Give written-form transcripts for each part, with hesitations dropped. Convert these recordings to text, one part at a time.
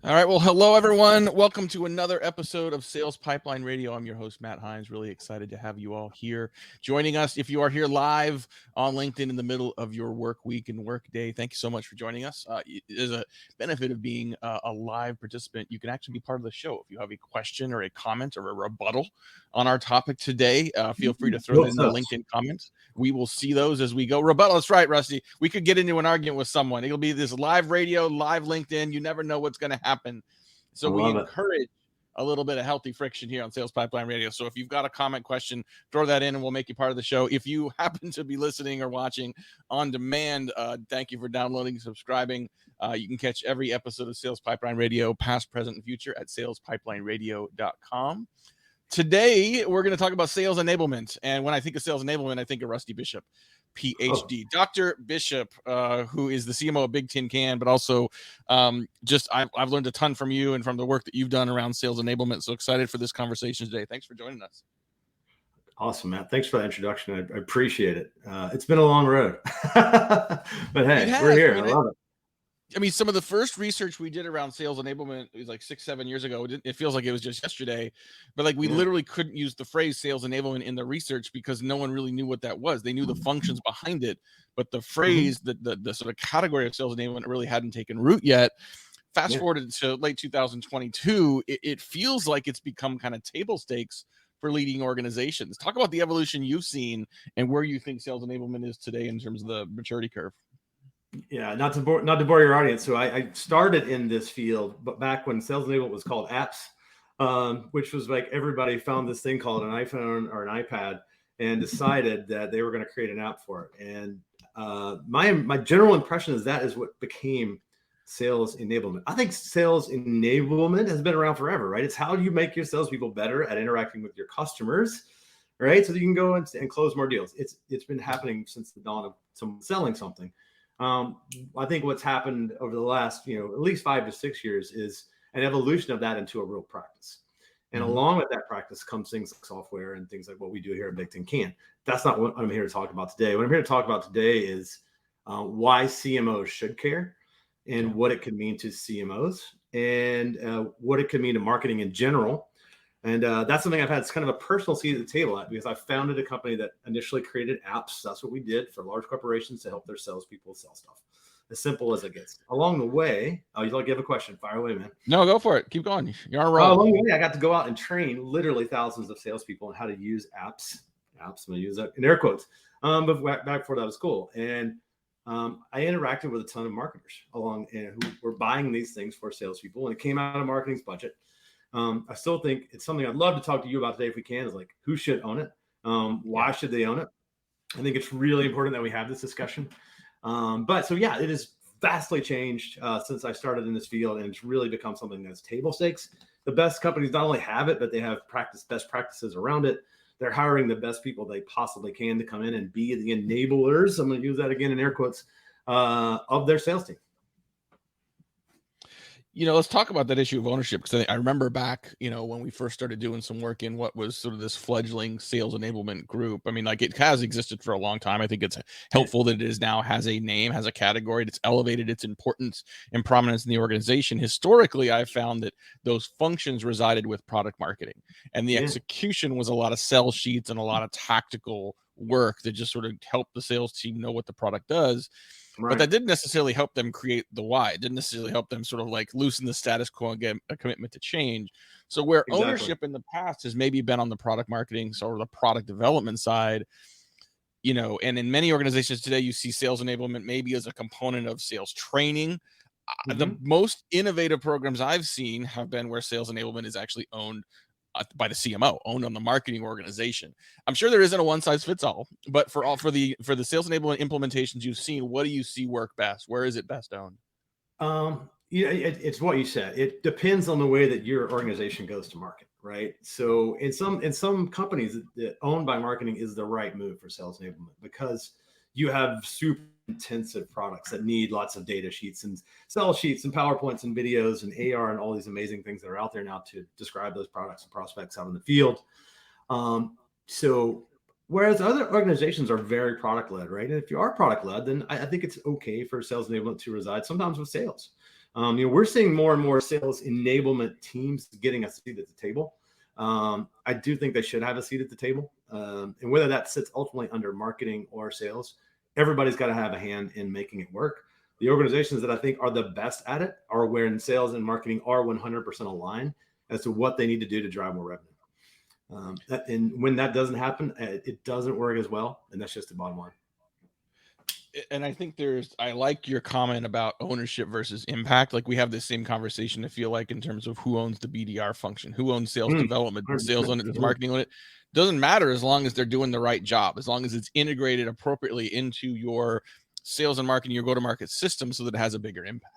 All right. Well, hello, everyone. Welcome to another episode of Sales Pipeline Radio. I'm your host, Matt Hines. Really excited to have you all here joining us. If you are here live on LinkedIn in the middle of your work week and work day, thank you so much for joining us. There's a benefit of being a live participant. You can actually be part of the show. If you have a question or a comment or a rebuttal on our topic today, feel free to throw that in the LinkedIn comments. We will see those as we go. Rebuttal, that's right, Rusty. We could get into an argument with someone. It'll be this live radio, live LinkedIn. You never know what's going to happen. So we encourage a little bit of healthy friction here on Sales Pipeline Radio. So if you've got a comment, question, throw that in and we'll make you part of the show. If you happen to be listening or watching on demand, thank you for downloading, subscribing. You can catch every episode of Sales Pipeline Radio, past, present, and future at salespipelineradio.com. Today, we're going to talk about sales enablement. And when I think of sales enablement, I think of Rusty Bishop, PhD. Dr. Bishop, who is the CMO of Big Tin Can, but also I've learned a ton from you and from the work that you've done around sales enablement. So excited for this conversation today. Thanks for joining us. Awesome, Matt. Thanks for that introduction. I appreciate it. It's been a long road, but hey, we're here. I love it. I mean, some of the first research we did around sales enablement was like 6-7 years ago. It feels like it was just yesterday, but like we literally couldn't use the phrase sales enablement in the research because no one really knew what that was. They knew the functions behind it, but the phrase, the sort of category of sales enablement really hadn't taken root yet. Fast forwarded to late 2022, it feels like it's become kind of table stakes for leading organizations. Talk about the evolution you've seen and where you think sales enablement is today in terms of the maturity curve. Yeah, not to bore your audience. So I started in this field, but back when sales enablement was called apps, which was like everybody found this thing called an iPhone or an iPad and decided that they were going to create an app for it. And my general impression is that is what became sales enablement. I think sales enablement has been around forever, right? It's how do you make your salespeople better at interacting with your customers, right? So that you can go and close more deals. It's been happening since the dawn of someone selling something. I think what's happened over the last, at least 5 to 6 years is an evolution of that into a real practice. And along with that practice comes things like software and things like what we do here at Big Tin Can. That's not what I'm here to talk about today. What I'm here to talk about today is why CMOs should care and what it could mean to CMOs and what it could mean to marketing in general. And that's something I've had. It's kind of a personal seat at the table at because I founded a company that initially created apps. That's what we did for large corporations to help their salespeople sell stuff. As simple as it gets. Along the way, you'd like to have a question? Fire away, man. No, go for it. Keep going. You're on a roll. Along the way, I got to go out and train literally thousands of salespeople on how to use apps. I'm going to use that in air quotes. But back before that was cool. And I interacted with a ton of marketers who were buying these things for salespeople. And it came out of marketing's budget. I still think it's something I'd love to talk to you about today if we can, is like who should own it? Why should they own it? I think it's really important that we have this discussion. But it has vastly changed since I started in this field, and it's really become something that's table stakes. The best companies not only have it, but they have best practices around it. They're hiring the best people they possibly can to come in and be the enablers. I'm going to use that again in air quotes of their sales team. Let's talk about that issue of ownership, because I remember back, when we first started doing some work in what was sort of this fledgling sales enablement group. I mean, like it has existed for a long time. I think it's helpful that it is now has a name, has a category, that's elevated its importance and prominence in the organization. Historically, I found that those functions resided with product marketing, and the execution was a lot of sell sheets and a lot of tactical work that just sort of helped the sales team know what the product does. Right. But that didn't necessarily help them create the why. It didn't necessarily help them sort of like loosen the status quo and get a commitment to change. So where ownership in the past has maybe been on the product marketing or the product development side, and in many organizations today, you see sales enablement maybe as a component of sales training. The most innovative programs I've seen have been where sales enablement is actually owned by the CMO, owned on the marketing organization. I'm sure there isn't a one size fits all, but for the sales enablement implementations you've seen, what do you see work best? Where is it best owned? It's what you said. It depends on the way that your organization goes to market, right? So in some companies, that owned by marketing is the right move for sales enablement because you have super intensive products that need lots of data sheets and sell sheets and PowerPoints and videos and AR and all these amazing things that are out there now to describe those products and prospects out in the field. So whereas other organizations are very product led, right? And if you are product led, then I think it's okay for sales enablement to reside sometimes with sales. We're seeing more and more sales enablement teams getting a seat at the table. I do think they should have a seat at the table. And whether that sits ultimately under marketing or sales, everybody's got to have a hand in making it work. The organizations that I think are the best at it are when sales and marketing are 100% aligned as to what they need to do to drive more revenue. And when that doesn't happen, it doesn't work as well. And that's just the bottom line. And I think I like your comment about ownership versus impact. Like we have this same conversation, I feel like, in terms of who owns the BDR function, who owns sales development, sales on it, does marketing on it. Doesn't matter as long as they're doing the right job, as long as it's integrated appropriately into your sales and marketing, your go-to-market system, so that it has a bigger impact.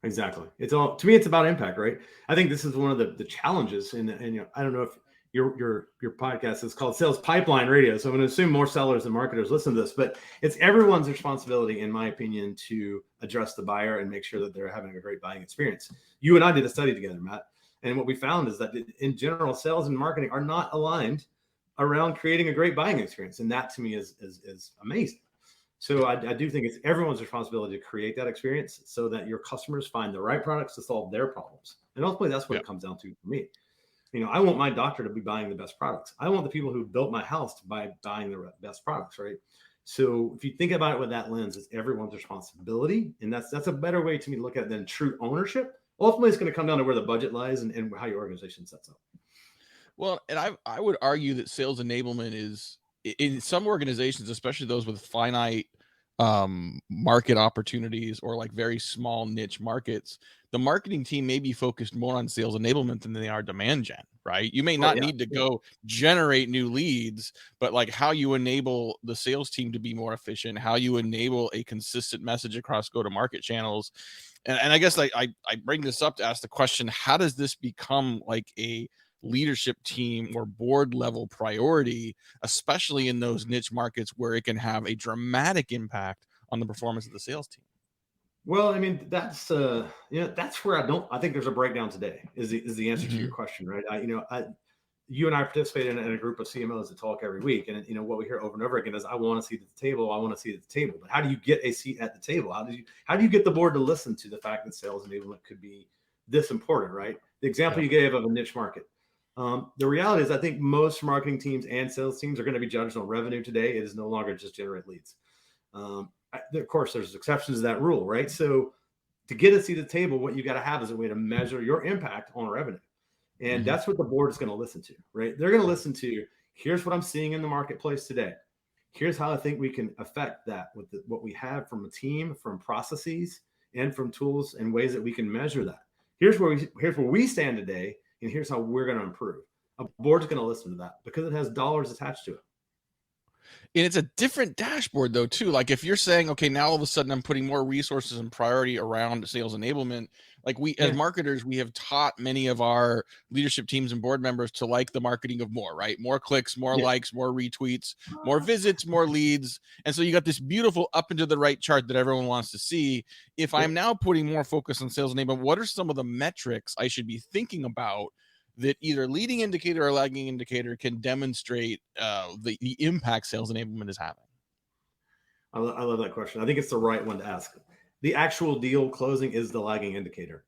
Exactly. To me, it's about impact, right? I think this is one of the challenges. And I don't know if your podcast is called Sales Pipeline Radio. So I'm going to assume more sellers and marketers listen to this, but it's everyone's responsibility, in my opinion, to address the buyer and make sure that they're having a great buying experience. You and I did a study together, Matt. And what we found is that in general, sales and marketing are not aligned around creating a great buying experience. And that to me is amazing. So I do think it's everyone's responsibility to create that experience so that your customers find the right products to solve their problems. And ultimately, that's what it comes down to for me. I want my doctor to be buying the best products. I want the people who built my house to buy buying the best products, right? So if you think about it with that lens, it's everyone's responsibility. And that's a better way to me to look at it than true ownership. Ultimately, it's going to come down to where the budget lies and how your organization sets up. Well, and I would argue that sales enablement is, in some organizations, especially those with finite market opportunities or like very small niche markets, the marketing team may be focused more on sales enablement than they are demand gen, right? You may not need to go generate new leads, but like how you enable the sales team to be more efficient, how you enable a consistent message across go-to-market channels. And I guess I bring this up to ask the question, how does this become like a leadership team or board level priority, especially in those niche markets where it can have a dramatic impact on the performance of the sales team? Well, I mean, that's that's where I think there's a breakdown today is the answer to your question, right? You and I participate in a group of CMOs that talk every week. And, what we hear over and over again is, I want a seat at the table. I want a seat at the table. But how do you get a seat at the table? How do you get the board to listen to the fact that sales enablement could be this important, right? The example you gave of a niche market. The reality is, I think most marketing teams and sales teams are going to be judged on revenue today. It is no longer just generate leads. Of course, there's exceptions to that rule, right? So to get a seat at the table, what you got to have is a way to measure your impact on revenue. And that's what the board is going to listen to, right? They're going to listen to, here's what I'm seeing in the marketplace today. Here's how I think we can affect that with what we have from a team, from processes, and from tools and ways that we can measure that. Here's where we stand today, and here's how we're going to improve. A board's going to listen to that because it has dollars attached to it. And it's a different dashboard though, too. Like if you're saying, okay, now all of a sudden I'm putting more resources and priority around sales enablement, like as marketers, we have taught many of our leadership teams and board members to like the marketing of more, right? More clicks, more likes, more retweets, more visits, more leads. And so you got this beautiful up and to the right chart that everyone wants to see. If I'm now putting more focus on sales enablement, what are some of the metrics I should be thinking about that either leading indicator or lagging indicator can demonstrate the impact sales enablement is having? I love that question. I think it's the right one to ask. The actual deal closing is the lagging indicator.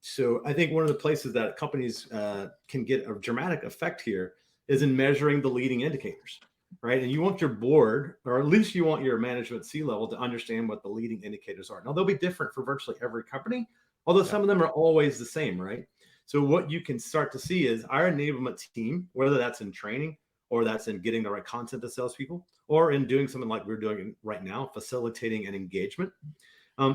So I think one of the places that companies can get a dramatic effect here is in measuring the leading indicators, right? And you want your board, or at least you want your management C-level, to understand what the leading indicators are. Now, they'll be different for virtually every company, although some of them are always the same, right? So what you can start to see is our enablement team, whether that's in training or that's in getting the right content to salespeople, or in doing something like we're doing right now, facilitating an engagement,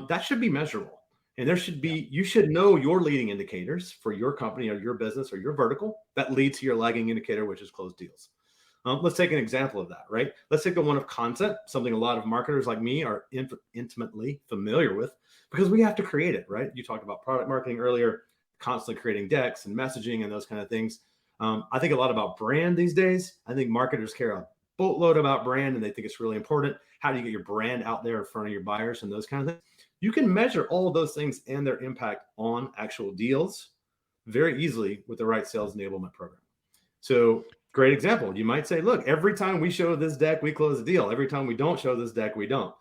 that should be measurable. And there should be, you should know your leading indicators for your company or your business or your vertical that lead to your lagging indicator, which is closed deals. Let's take an example of that, right? Let's take the one of content, something a lot of marketers like me are intimately familiar with because we have to create it, right? You talked about product marketing earlier, constantly creating decks and messaging and those kind of things. I think a lot about brand these days. I think marketers care a boatload about brand and they think it's really important. How do you get your brand out there in front of your buyers and those kind of things? You can measure all of those things and their impact on actual deals very easily with the right sales enablement program. So great example. You might say, look, every time we show this deck, we close the deal. Every time we don't show this deck, we don't.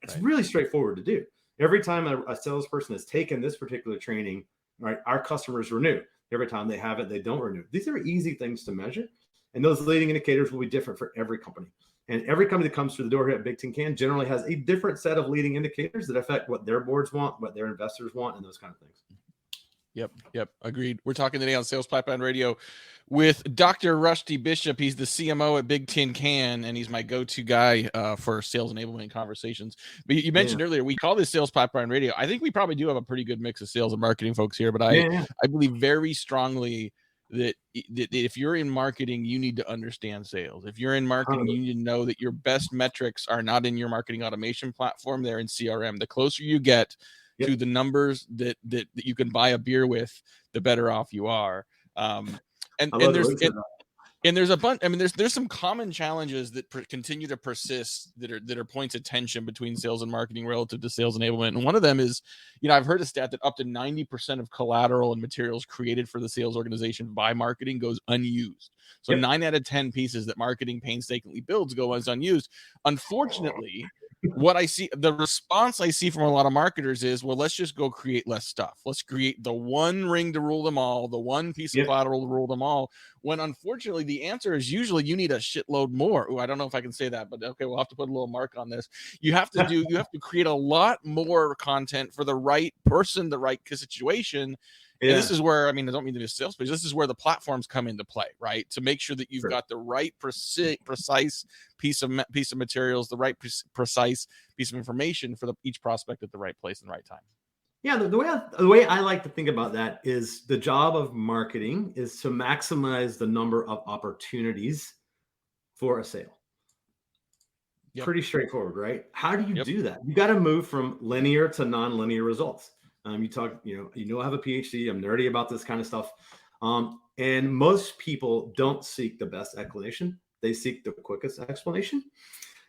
It's really straightforward to do. Every time a salesperson has taken this particular training, right, our customers renew. Every time they have it, they don't renew. These are easy things to measure. And those leading indicators will be different for every company. And every company that comes through the door here at Big Tin Can generally has a different set of leading indicators that affect what their boards want, what their investors want, and those kind of things. Yep. Agreed. We're talking today on Sales Pipeline Radio with Dr. Rusty Bishop. He's the CMO at Big Tin Can, and he's my go-to guy for sales enablement conversations. But you mentioned earlier, we call this Sales Pipeline Radio. I think we probably do have a pretty good mix of sales and marketing folks here, but I believe very strongly that if you're in marketing, you need to understand sales. If you're in marketing, you need to know that your best metrics are not in your marketing automation platform, they're in CRM. The closer you get to the numbers that you can buy a beer with, the better off you are. And there's a bunch. I mean, there's some common challenges that continue to persist that are points of tension between sales and marketing relative to sales enablement. And one of them is, I've heard a stat that up to 90% of collateral and materials created for the sales organization by marketing goes unused. So 9 out of 10 pieces that marketing painstakingly builds go as unused. Unfortunately, what I see, the response I see from a lot of marketers is, well, let's just go create less stuff. Let's create the one ring to rule them all, the one piece of collateral to rule them all. When unfortunately the answer is usually you need a shitload more. Ooh, I don't know if I can say that, but okay, we'll have to put a little mark on this. You have to create a lot more content for the right person, the right situation. And this is where, I don't mean to be a sales pitch, this is where the platforms come into play, right? To make sure that you've got the right precise piece of materials, the right precise piece of information for each prospect at the right place and the right time. Yeah, the way I like to think about that is the job of marketing is to maximize the number of opportunities for a sale. Pretty straightforward, right? How do you do that? You got to move from linear to non-linear results. I have a PhD. I'm nerdy about this kind of stuff. And most people don't seek the best explanation. They seek the quickest explanation.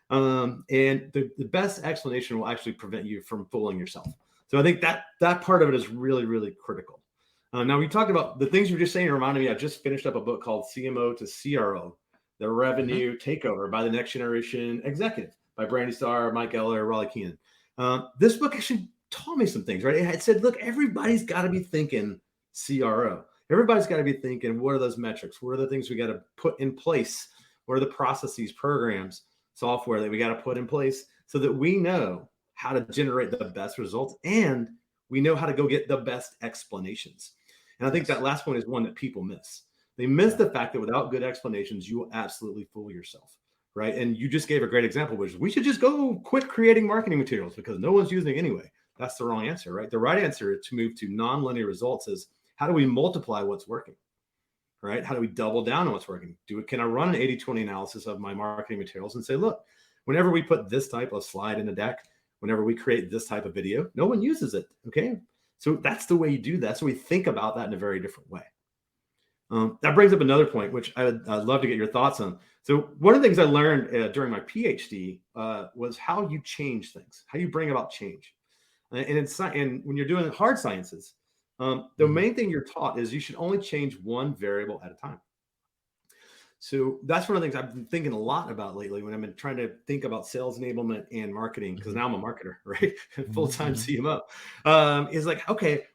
And the best explanation will actually prevent you from fooling yourself. So I think that part of it is really, really critical. Now, we talked about the things you were just saying. Reminded me, I just finished up a book called CMO to CRO, The Revenue Takeover by the Next Generation Executive by Brandy Starr, Mike Eller, Raleigh Keenan. This book actually taught me some things, right? It said, look, everybody's got to be thinking CRO. Everybody's got to be thinking, what are those metrics? What are the things we got to put in place? What are the processes, programs, software that we got to put in place so that we know how to generate the best results and we know how to go get the best explanations. And I think that last point is one that people miss. They miss the fact that without good explanations, you will absolutely fool yourself, right? And you just gave a great example, which is we should just go quit creating marketing materials because no one's using it anyway. That's the wrong answer, right? The right answer to move to non-linear results is how do we multiply what's working, right? How do we double down on what's working? Can I run an 80-20 analysis of my marketing materials and say, look, whenever we put this type of slide in the deck, whenever we create this type of video, no one uses it, okay? So that's the way you do that. So we think about that in a very different way. That brings up another point, which I'd love to get your thoughts on. So one of the things I learned during my PhD was how you change things, how you bring about change. And when you're doing hard sciences, the main thing you're taught is you should only change one variable at a time. So that's one of the things I've been thinking a lot about lately when I've been trying to think about sales enablement and marketing, because now I'm a marketer, right? Full-time CMO. Is like, okay,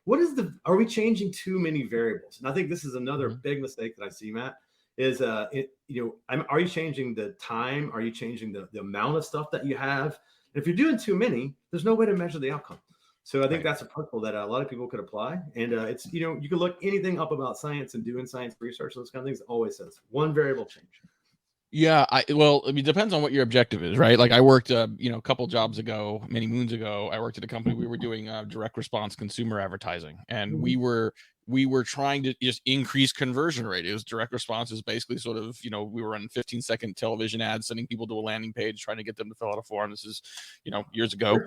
are we changing too many variables? And I think this is another big mistake that I see, Matt, is, are you changing the time? Are you changing the amount of stuff that you have? And if you're doing too many, there's no way to measure the outcome. So I think that's a principle that a lot of people could apply. And it's, you can look anything up about science and doing science research, those kind of things, always says one variable change. Yeah. It depends on what your objective is, right? Like I worked, a couple jobs ago, many moons ago, I worked at a company, we were doing direct response consumer advertising. And we were trying to just increase conversion rate. It was direct response is basically sort of, we were running 15-second television ads, sending people to a landing page, trying to get them to fill out a form. This is, years ago.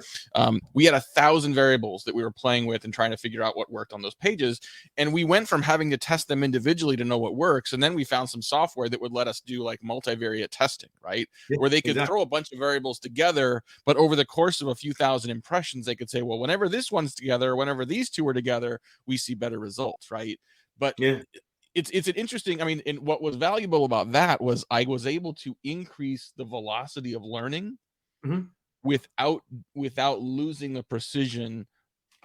We had 1,000 variables that we were playing with and trying to figure out what worked on those pages. And we went from having to test them individually to know what works. And then we found some software that would let us do like multivariate testing, right? Where they could throw a bunch of variables together, but over the course of a few thousand impressions, they could say, well, whenever this one's together, whenever these two are together, we see better results. Right. But it's an interesting, and what was valuable about that was I was able to increase the velocity of learning without losing the precision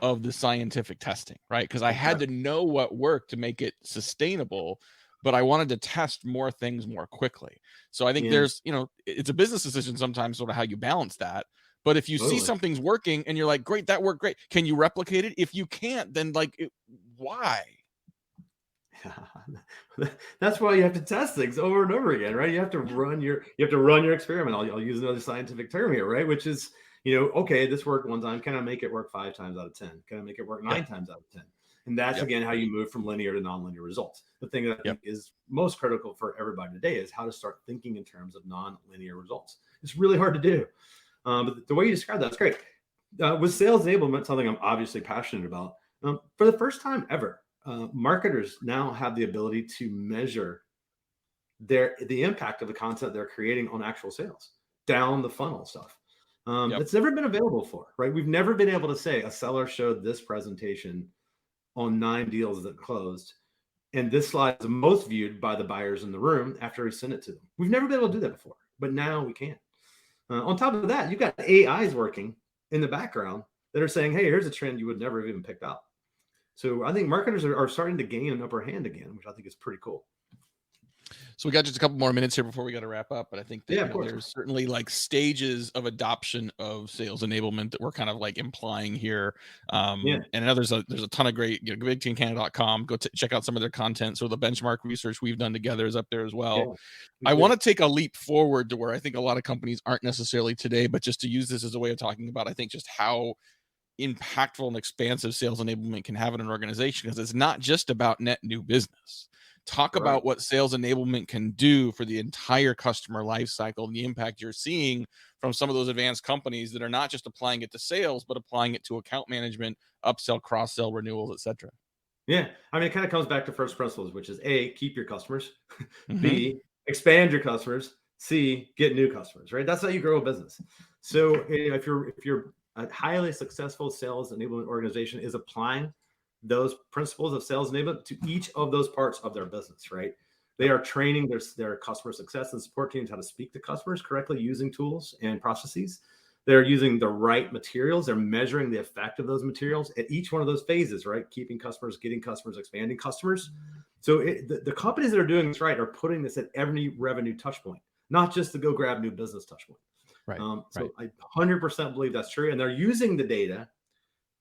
of the scientific testing, right? Because I had to know what worked to make it sustainable, but I wanted to test more things more quickly. So I think there's, it's a business decision sometimes, sort of how you balance that. But if you see something's working and you're like, great, that worked great, can you replicate it? If you can't, then why? That's why you have to test things over and over again, right? You have to run your experiment. I'll use another scientific term here, right? Which is, okay, this worked one time. Can I make it work 5 times out of 10? Can I make it work 9 times out of 10? And that's again how you move from linear to nonlinear results. The thing that I think is most critical for everybody today is how to start thinking in terms of nonlinear results. It's really hard to do, but the way you describe that's great. With sales enablement, something I'm obviously passionate about. For the first time ever, marketers now have the ability to measure the impact of the content they're creating on actual sales down the funnel stuff. It's never been available before, right? We've never been able to say a seller showed this presentation on 9 deals that closed, and this slide is the most viewed by the buyers in the room after we sent it to them. We've never been able to do that before, but now we can. On top of that, you've got AIs working in the background that are saying, hey, here's a trend you would never have even picked up. So I think marketers are starting to gain an upper hand again, which I think is pretty cool. So we got just a couple more minutes here before we got to wrap up, but I think that there's certainly like stages of adoption of sales enablement that we're kind of like implying here. And I know there's a ton of great, bigteamcanada.com. Go check out some of their content. So the benchmark research we've done together is up there as well. I want to take a leap forward to where I think a lot of companies aren't necessarily today, but just to use this as a way of talking about, I think just how impactful and expansive sales enablement can have in an organization, because it's not just about net new business. Talk about what sales enablement can do for the entire customer life cycle and the impact you're seeing from some of those advanced companies that are not just applying it to sales, but applying it to account management, upsell, cross-sell, renewals, etc. Yeah. I mean, it kind of comes back to first principles, which is A, keep your customers, B, expand your customers, C, get new customers, right? That's how you grow a business. So if you're a highly successful sales enablement organization is applying those principles of sales enablement to each of those parts of their business, right? They are training their customer success and support teams how to speak to customers correctly using tools and processes. They're using the right materials. They're measuring the effect of those materials at each one of those phases, right? Keeping customers, getting customers, expanding customers. So the companies that are doing this right are putting this at every revenue touch point, not just to go grab new business touch point. So I 100% believe that's true. And they're using the data.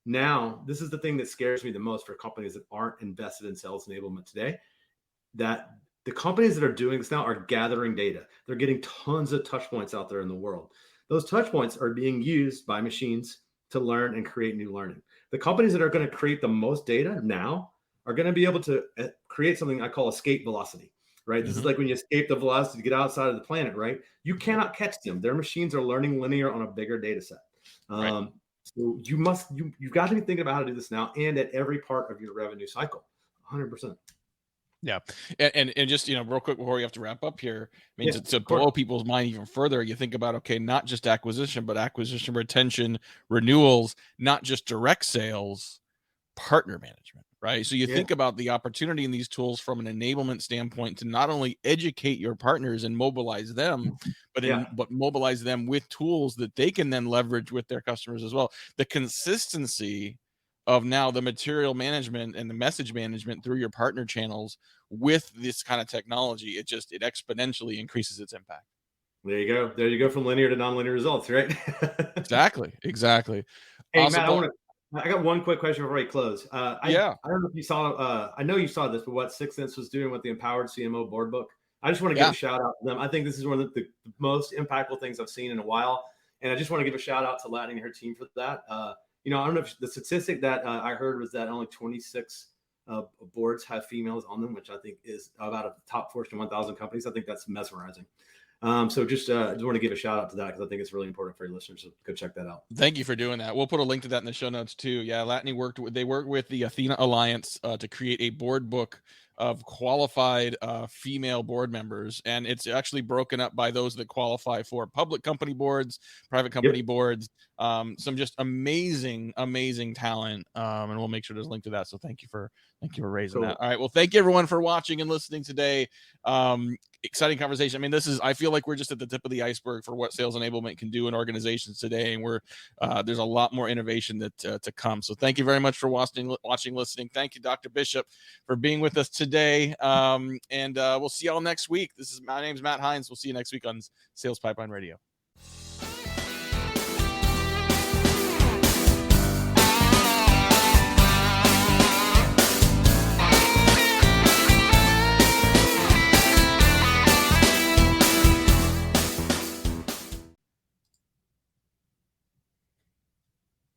Now, this is the thing that scares me the most for companies that aren't invested in sales enablement today, that the companies that are doing this now are gathering data. They're getting tons of touch points out there in the world. Those touch points are being used by machines to learn and create new learning. The companies that are going to create the most data now are going to be able to create something I call escape velocity, right? This is like when you escape the velocity to get outside of the planet, right? You cannot catch them. Their machines are learning linear on a bigger data set. So you've got to be thinking about how to do this now and at every part of your revenue cycle, 100%. Yeah. And just, real quick before we have to wrap up here, means to blow people's mind even further, you think about, okay, not just acquisition, but acquisition, retention, renewals, not just direct sales, partner management, right? So you think about the opportunity in these tools from an enablement standpoint to not only educate your partners and mobilize them, but mobilize them with tools that they can then leverage with their customers as well. The consistency of now the material management and the message management through your partner channels with this kind of technology, it exponentially increases its impact. There you go from linear to nonlinear results, right? Exactly. Hey, awesome. Matt, I got one quick question before we close. I don't know if you saw, I know you saw this, but what 6th Sense was doing with the Empowered CMO board book. I just want to give a shout out to them. I think this is one of the most impactful things I've seen in a while. And I just want to give a shout out to Latney and her team for that. I don't know if the statistic that I heard was that only 26 boards have females on them, which I think is about a top Fortune 1000 companies. I think that's mesmerizing. So just want to give a shout out to that because I think it's really important for your listeners. So go check that out. Thank you for doing that. We'll put a link to that in the show notes too. Yeah, Latney worked with the Athena Alliance to create a board book of qualified female board members, and it's actually broken up by those that qualify for public company boards, private company boards, some just amazing talent, and we'll make sure there's a link to that. So thank you for raising that. All right, well, thank you everyone for watching and listening today. exciting conversation. I mean, I feel like we're just at the tip of the iceberg for what sales enablement can do in organizations today. And there's a lot more innovation to come. So thank you very much for watching, listening. Thank you, Dr. Bishop, for being with us today. And we'll see y'all next week. My name's Matt Hines. We'll see you next week on Sales Pipeline Radio.